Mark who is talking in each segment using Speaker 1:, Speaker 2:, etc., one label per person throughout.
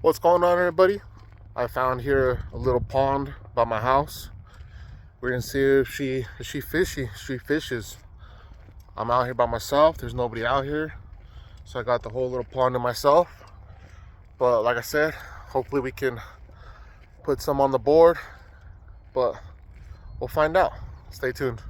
Speaker 1: What's going on, everybody? I found here a little pond by my house. We're gonna see if she fishes. I'm out here by myself. There's nobody out here, so I got the whole little pond to myself. But like I said, hopefully we can put some on the board. But we'll find out. Stay tuned.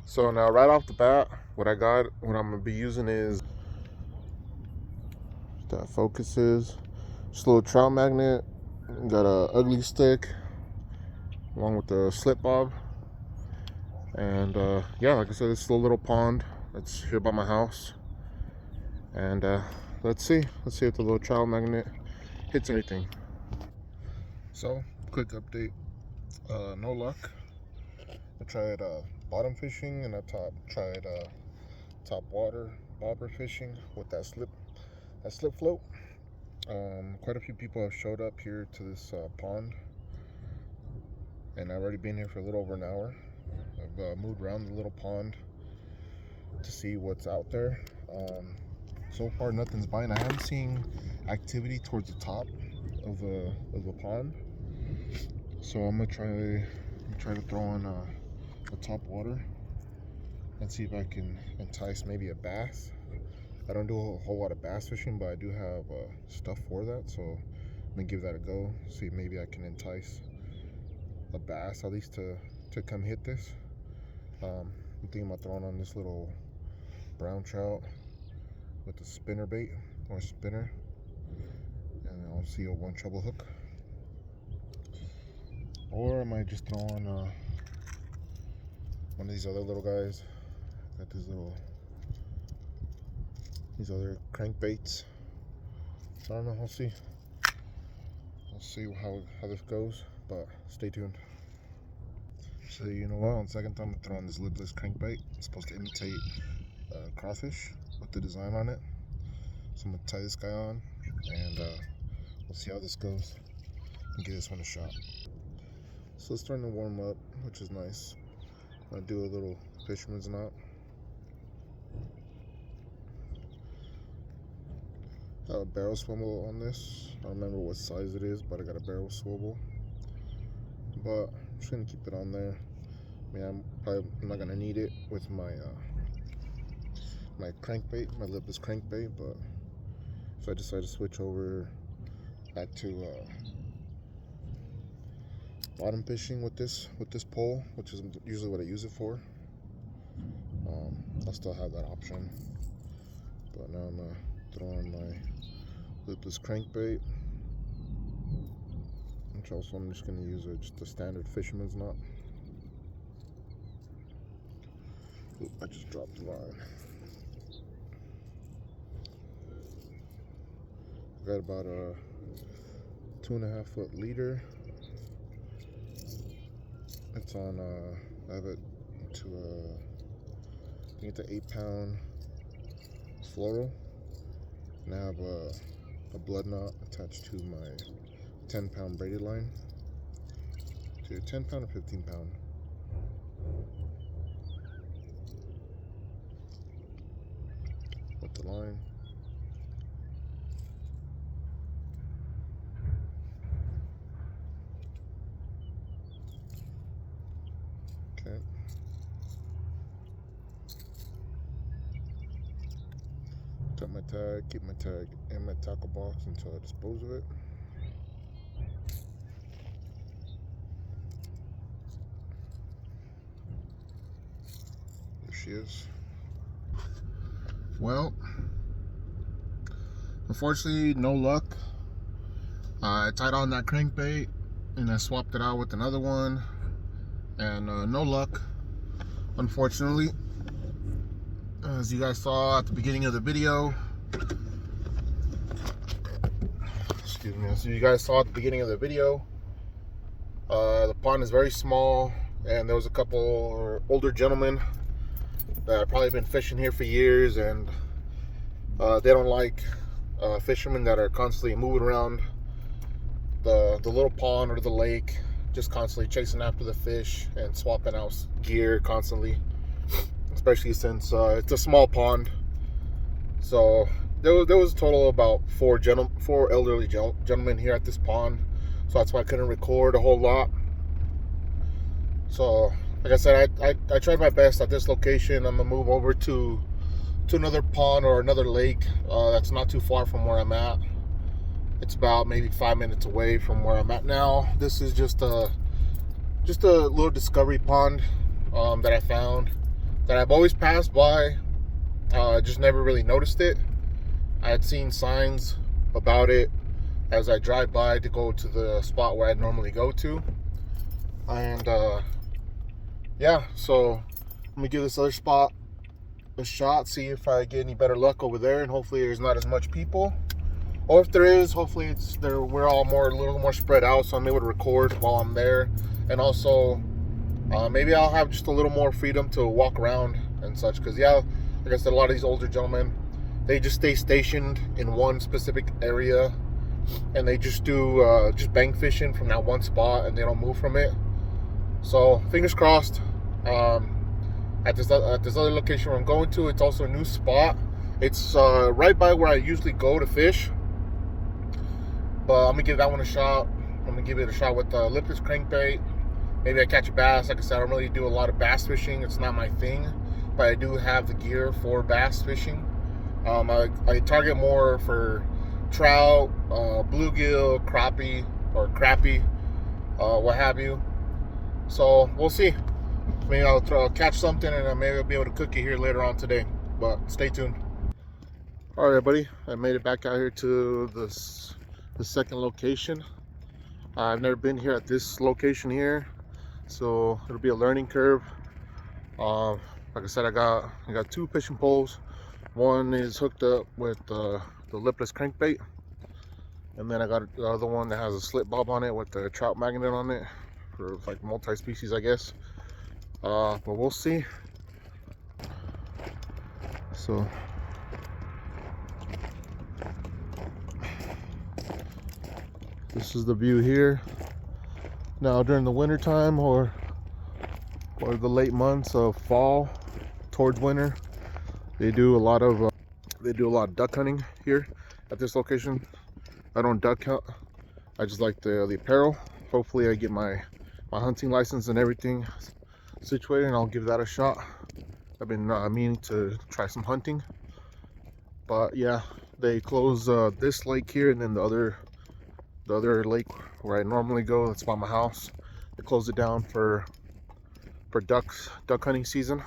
Speaker 1: So now, right off the bat, what I'm gonna be using is that focuses. Just a little trout magnet. Got a ugly stick along with the slip bob. And yeah, like I said, it's a little pond that's here by my house. And let's see if the little trout magnet hits anything. So, quick update. No luck. I tried bottom fishing, and I tried top water bobber fishing with that slip float. Quite a few people have showed up here to this pond, and I've already been here for a little over an hour. I've moved around the little pond to see what's out there. So far, nothing's biting. I haven't seen activity towards the top of the pond, so I'm gonna try to throw on a top water and see if I can entice maybe a bass. I don't do a whole lot of bass fishing, but I do have stuff for that, so I'm gonna give that a go. See if maybe I can entice a bass at least to come hit this. I'm thinking about throwing on this little brown trout with a spinner bait or spinner, and I'll see a one treble hook, or I might just throw on one of these other little guys. Got these other crankbaits. So I don't know. I'll see how this goes, but stay tuned. So you know what? On second time, I'm throwing this lipless crankbait. It's supposed to imitate crawfish with the design on it. So I'm gonna tie this guy on, and we'll see how this goes and give this one a shot. So it's starting to warm up, which is nice. I do a little fisherman's knot. I have a barrel swivel on this. I don't remember what size it is, but I got a barrel swivel. But I'm just gonna keep it on there. I mean, I'm not gonna need it with my my crankbait, my lipless crankbait. But so I decided to switch over back to bottom fishing with this pole, which is usually what I use it for. I'll still have that option, but now I'm gonna throw on my lipless crankbait, which also I'm just gonna use just a standard fisherman's knot. Oop, I just dropped the line. I got about a 2.5 foot leader. It's on I have it to I think it's an 8-pound floral, and I have a blood knot attached to my 10-pound braided line. To 10-pound or 15-pound. With the line. Okay. Cut my tag, keep my tag in my tackle box until I dispose of it. There she is. Well, unfortunately, no luck. I tied on that crankbait and I swapped it out with another one, and no luck, unfortunately. As you guys saw at the beginning of the video, the pond is very small, and there was a couple older gentlemen that have probably been fishing here for years, and they don't like fishermen that are constantly moving around the little pond or the lake, just constantly chasing after the fish and swapping out gear constantly, especially since it's a small pond. So there was a total of about four elderly gentlemen here at this pond, so that's why I couldn't record a whole lot. So, like I said, I tried my best at this location. I'm gonna move over to another pond or another lake that's not too far from where I'm at. It's about maybe 5 minutes away from where I'm at now. This is just a little discovery pond that I found, that I've always passed by. Just never really noticed it. I had seen signs about it as I drive by to go to the spot where I normally go to. And yeah, so I'm gonna give this other spot a shot, see if I get any better luck over there, and hopefully there's not as much people. Or if there is, hopefully we're all a little more spread out, so I'm able to record while I'm there. And also, maybe I'll have just a little more freedom to walk around and such. Because yeah, like I said, a lot of these older gentlemen, they just stay stationed in one specific area, and they just do just bank fishing from that one spot, and they don't move from it. So fingers crossed. At this other location where I'm going to, it's also a new spot. It's right by where I usually go to fish. But I'm gonna give that one a shot. I'm gonna give it a shot with the lipless crankbait. Maybe I catch a bass. Like I said, I don't really do a lot of bass fishing. It's not my thing, but I do have the gear for bass fishing. I target more for trout, bluegill, crappie, what have you. So we'll see. Maybe I'll catch something, and maybe I'll be able to cook it here later on today. But stay tuned. All right, buddy. I made it back out here to the second location. I've never been here at this location here, so it'll be a learning curve. Like I said, I got two fishing poles. One is hooked up with the lipless crankbait, and then I got the other one that has a slip bob on it with the trout magnet on it for like multi-species, I guess. But we'll see. So this is the view here. Now during the winter time or the late months of fall towards winter, they do a lot of duck hunting here at this location. I don't duck hunt. I just like the apparel. Hopefully I get my hunting license and everything situated, and I'll give that a shot. I've been meaning to try some hunting, but yeah, they close this lake here, and then the other lake where I normally go, that's by my house, they close it down for duck hunting season.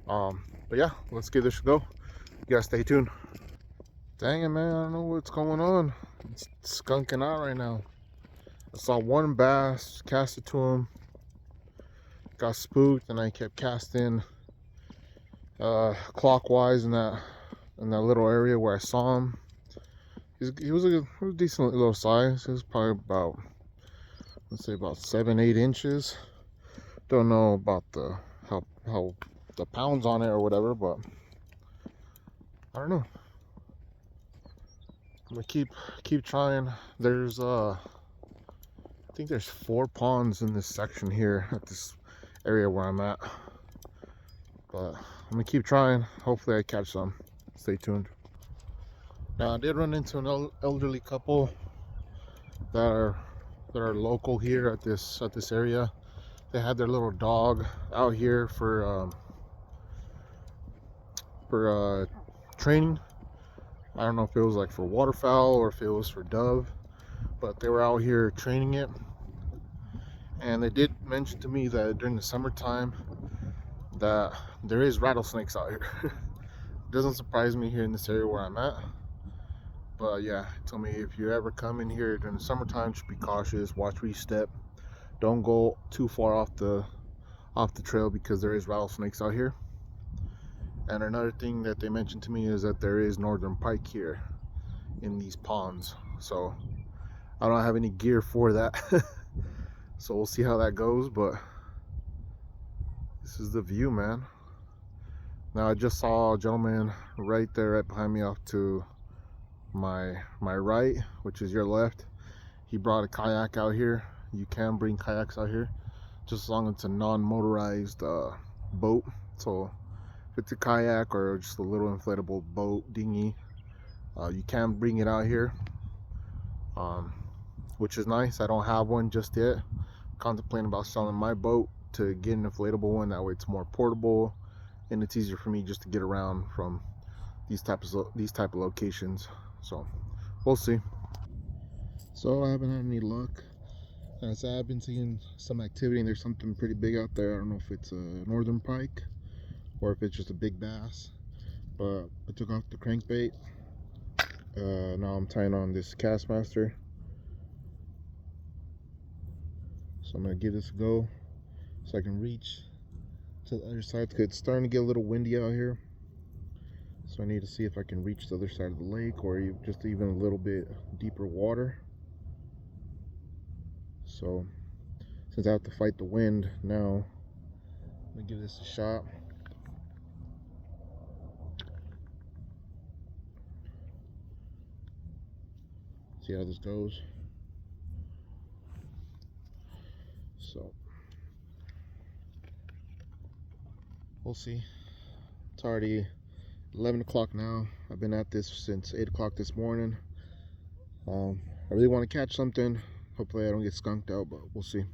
Speaker 1: But yeah, let's give this a go. You guys stay tuned. Dang it, man, I don't know what's going on. It's skunking out right now. I saw one bass, cast it to him, got spooked, and I kept casting clockwise in that little area where I saw him. He was a decent little size. He was probably about, let's say, about 7-8 inches. Don't know about how the pounds on it or whatever, but I don't know. I'm gonna keep trying. There's I think there's 4 ponds in this section here at this area where I'm at, but I'm gonna keep trying. Hopefully I catch some. Stay tuned. Now I did run into an elderly couple that are local here at this area. They had their little dog out here for training. I don't know if it was like for waterfowl or if it was for dove, but they were out here training it. And they did mention to me that during the summertime that there is rattlesnakes out here. It doesn't surprise me here in this area where I'm at, but yeah, tell me if you ever come in here during the summertime, just be cautious, watch where you step, don't go too far off the trail, because there is rattlesnakes out here. And another thing that they mentioned to me is that there is northern pike here in these ponds, so I don't have any gear for that. So we'll see how that goes, but this is the view, man. Now I just saw a gentleman right there, right behind me, off to my right, which is your left. He brought a kayak out here. You can bring kayaks out here, just as long as it's a non-motorized boat. So it's a kayak or just a little inflatable boat dinghy, you can bring it out here, um, which is nice. I don't have one just yet. Contemplating about selling my boat to get an inflatable one. That way it's more portable and it's easier for me just to get around from these type of locations. So we'll see. So I haven't had any luck. As I said, I've been seeing some activity and there's something pretty big out there. I don't know if it's a northern pike or if it's just a big bass, but I took off the crankbait. Now I'm tying on this Castmaster, so I'm gonna give this a go so I can reach to the other side. It's starting to get a little windy out here, so I need to see if I can reach the other side of the lake or just even a little bit deeper water. So since I have to fight the wind now, I'm gonna give this a shot. See how this goes. So we'll see. It's already 11 o'clock now. I've been at this since 8 o'clock this morning. I really want to catch something. Hopefully I don't get skunked out, but we'll see.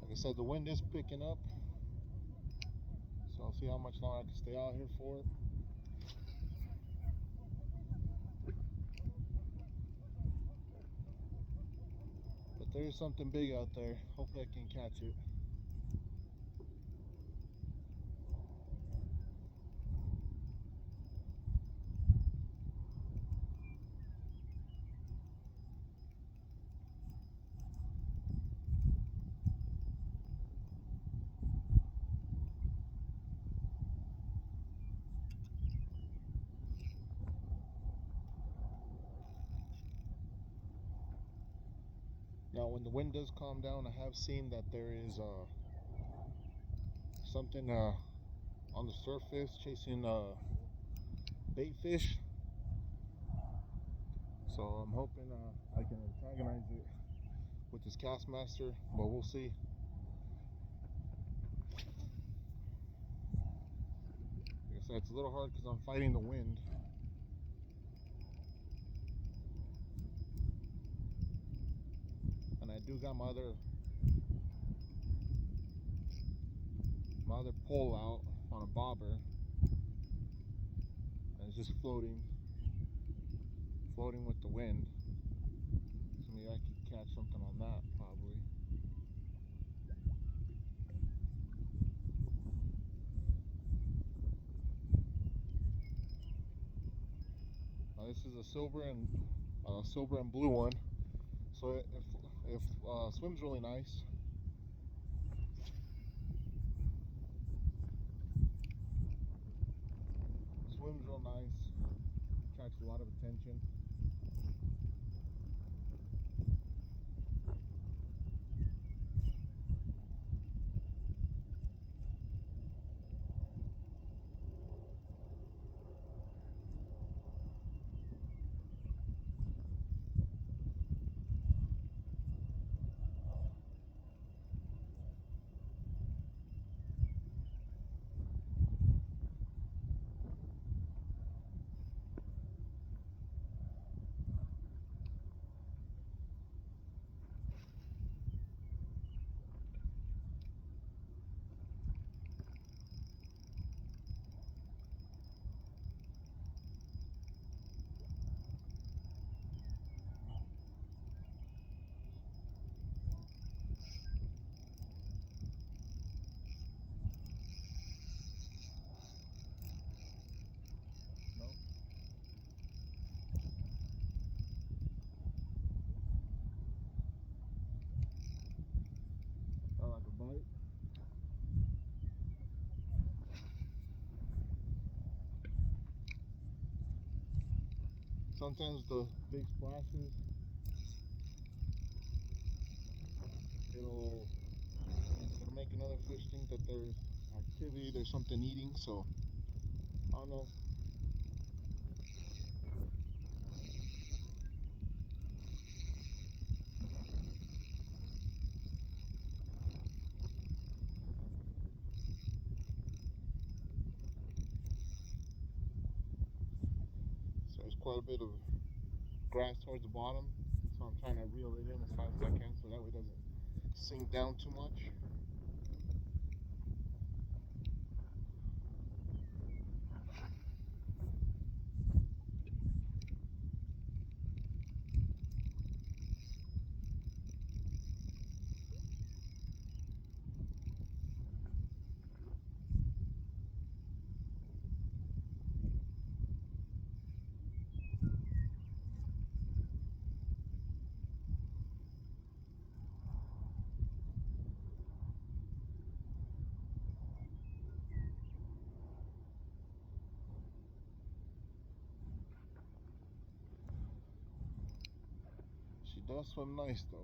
Speaker 1: Like I said, the wind is picking up, so I'll see how much longer I can stay out here for. But there's something big out there. Hopefully I can catch it. Now when the wind does calm down, I have seen that there is something on the surface chasing bait fish. So I'm hoping I can antagonize it with this Castmaster, but we'll see. Like I said, it's a little hard because I'm fighting the wind. And I do got my other pole out on a bobber, and it's just floating with the wind. So maybe I could catch something on that probably. Now this is a silver and blue one, so if swims really nice. Swims real nice, attracts a lot of attention. Sometimes the big splashes, it'll make another fish think that there's activity, there's something eating. So I don't know. So there's quite a bit of grass towards the bottom, so I'm trying to reel it in as fast as I can so that way it doesn't sink down too much. She does swim nice though.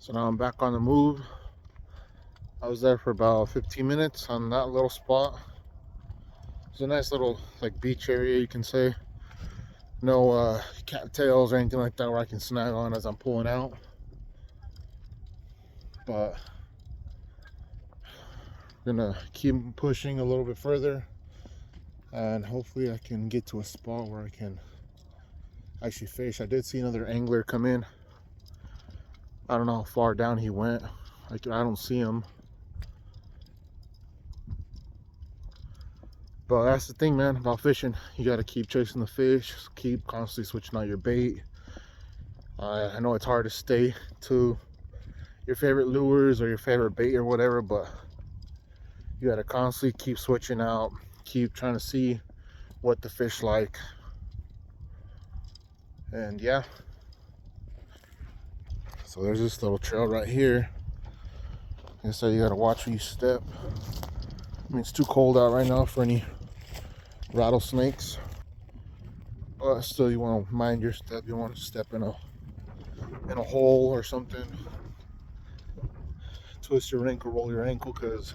Speaker 1: So now I'm back on the move. I was there for about 15 minutes on that little spot. It's a nice little like beach area, you can say. No cattails or anything like that where I can snag on as I'm pulling out. But I'm gonna keep pushing a little bit further, and hopefully I can get to a spot where I can actually fish. I did see another angler come in. I don't know how far down he went. I don't see him. But that's the thing, man, about fishing. You gotta keep chasing the fish, keep constantly switching out your bait. I know it's hard to stay to your favorite lures or your favorite bait or whatever, but you gotta constantly keep switching out, keep trying to see what the fish like. And yeah, so there's this little trail right here. And so you gotta watch where you step. I mean, it's too cold out right now for any rattlesnakes, but still you want to mind your step. You want to step in a hole or something, twist your ankle, roll your ankle, because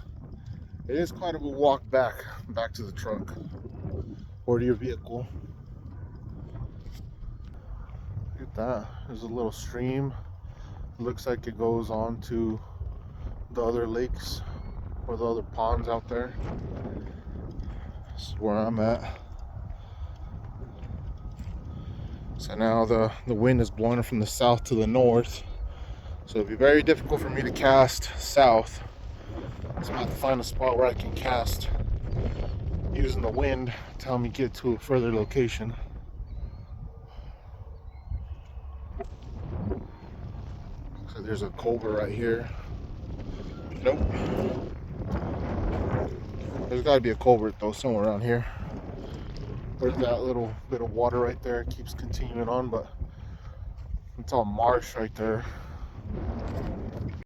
Speaker 1: it is quite of a walk back to the truck or to your vehicle. Look at that, there's a little stream. It looks like it goes on to the other lakes or the other ponds out there. This is where I'm at. So now the wind is blowing from the south to the north, so it'll be very difficult for me to cast south. So I'm going to have to find a spot where I can cast using the wind to help me get to a further location. So there's a culvert right here. Nope. There's got to be a culvert though somewhere around here. There's that little bit of water right there. It keeps continuing on, but it's all marsh right there.